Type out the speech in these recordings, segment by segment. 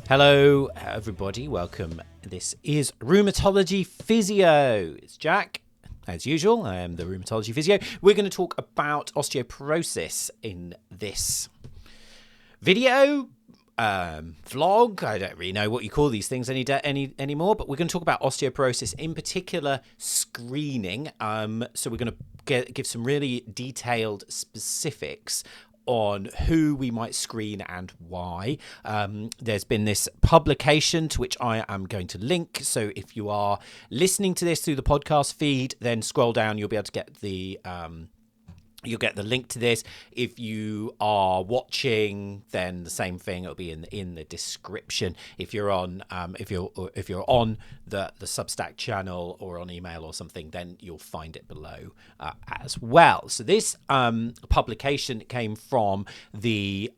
Hello, everybody. Welcome. This is Rheumatology Physio. It's Jack. As usual, I am the Rheumatology Physio. We're going to talk about osteoporosis in this video, vlog. I don't really know what you call these things anymore, but we're going to talk about osteoporosis, in particular screening. So we're going to give some really detailed specifics on who we might screen and why. There's been this publication to which I am going to link. So if you are listening to this through the podcast feed, then scroll down. You'll be able to get the link to this. If you are watching, then the same thing. It'll be in the description. If you're on if you're on the Substack channel or on email or something, then you'll find it below as well. So this publication came from the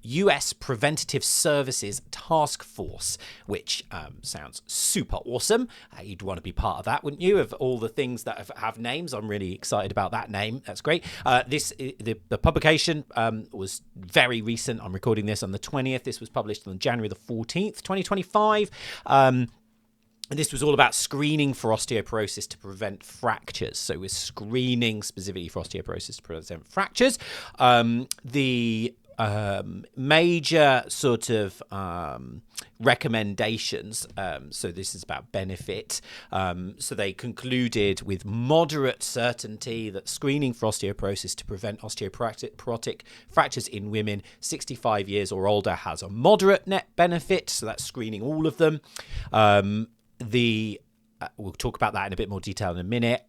US Preventative Services Task Force, which sounds super awesome. You'd want to be part of that, wouldn't you? Of all the things that have names, I'm really excited about that name. That's great. The publication was very recent. I'm recording this on the 20th. This was published on January the 14th, 2025. And this was all about screening for osteoporosis to prevent fractures. So we're screening specifically for osteoporosis to prevent fractures. The major sort of recommendations, so this is about benefit, so they concluded with moderate certainty that screening for osteoporosis to prevent osteoporotic fractures in women 65 years or older has a moderate net benefit, so that's screening all of them. We'll talk about that in a bit more detail in a minute.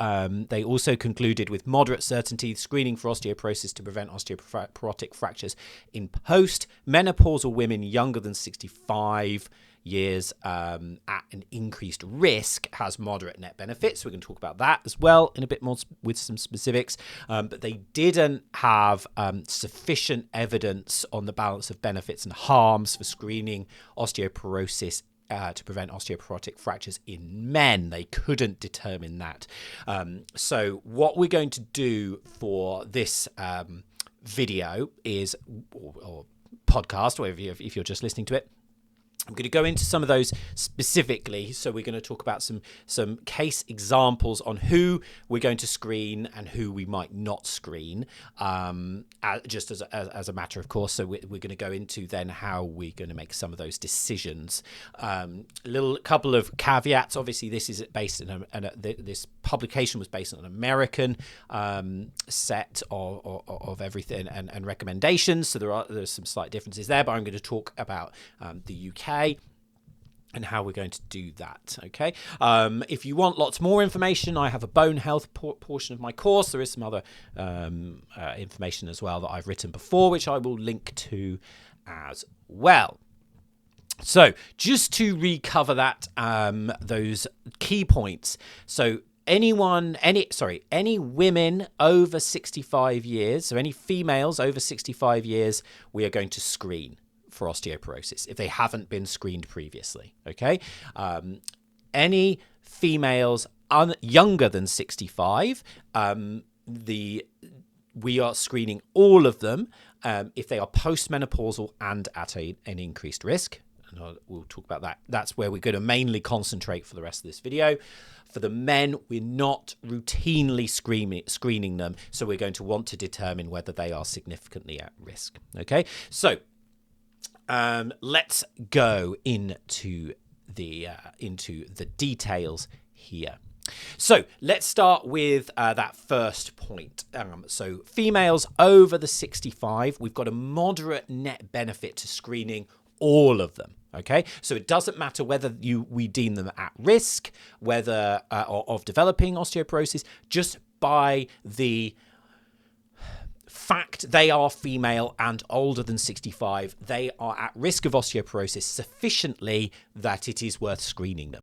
They also concluded with moderate certainty screening for osteoporosis to prevent osteoporotic fractures in post-menopausal women younger than 65 years at an increased risk has moderate net benefits. We're going to talk about that as well in a bit more with some specifics. But they didn't have sufficient evidence on the balance of benefits and harms for screening osteoporosis to prevent osteoporotic fractures in men. They couldn't determine that. So what we're going to do for this video is, or podcast, or if you're just listening to it, I'm going to go into some of those specifically. So we're going to talk about some case examples on who we're going to screen and who we might not screen, just as a matter of course. So we're going to go into then how we're going to make some of those decisions. Couple of caveats. Obviously, this is based in this publication was based on an American set of everything and recommendations. So there's some slight differences there, but I'm going to talk about the UK and how we're going to do that. Okay. If you want lots more information, I have a bone health portion of my course. There is some other information as well that I've written before, which I will link to as well. So just to recover that, those key points. So any women over 65 years, so any females over 65 years, we are going to screen for osteoporosis if they haven't been screened previously. Okay. Any females younger than 65, we are screening all of them if they are postmenopausal and at an increased risk. And we'll talk about that. That's where we're going to mainly concentrate for the rest of this video. For the men, we're not routinely screening them, so we're going to want to determine whether they are significantly at risk. Okay, so let's go into the details here. So let's start with that first point. So females over the 65, we've got a moderate net benefit to screening all of them. Okay, so it doesn't matter whether we deem them at risk, whether of developing osteoporosis, just by the fact they are female and older than 65, they are at risk of osteoporosis sufficiently that it is worth screening them.